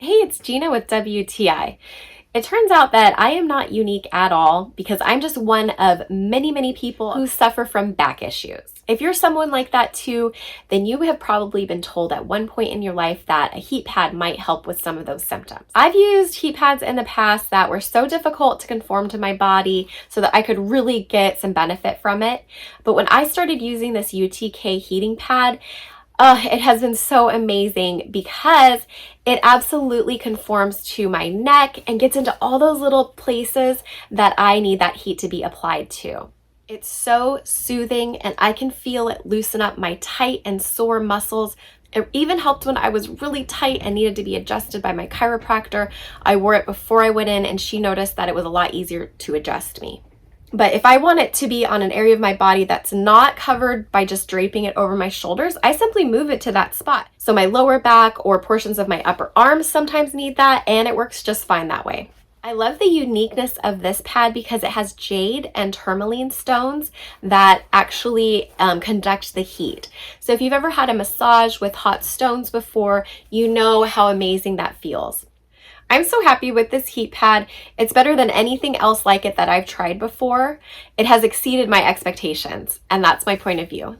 Hey, it's Gina with WTI. It turns out that I am not unique at all because I'm just one of many, many people who suffer from back issues. If you're someone like that too, then you have probably been told at one point in your life that a heat pad might help with some of those symptoms. I've used heat pads in the past that were so difficult to conform to my body so that I could really get some benefit from it. But when I started using this UTK heating pad, it has been so amazing because it absolutely conforms to my neck and gets into all those little places that I need that heat to be applied to. It's so soothing and I can feel it loosen up my tight and sore muscles. It even helped when I was really tight and needed to be adjusted by my chiropractor. I wore it before I went in and she noticed that it was a lot easier to adjust me. But if I want it to be on an area of my body that's not covered by just draping it over my shoulders, I simply move it to that spot. So my lower back or portions of my upper arms sometimes need that, and it works just fine that way. I love the uniqueness of this pad because it has jade and tourmaline stones that actually conduct the heat. So if you've ever had a massage with hot stones before, you know how amazing that feels. I'm so happy with this heat pad. It's better than anything else like it that I've tried before. It has exceeded my expectations, and that's my point of view.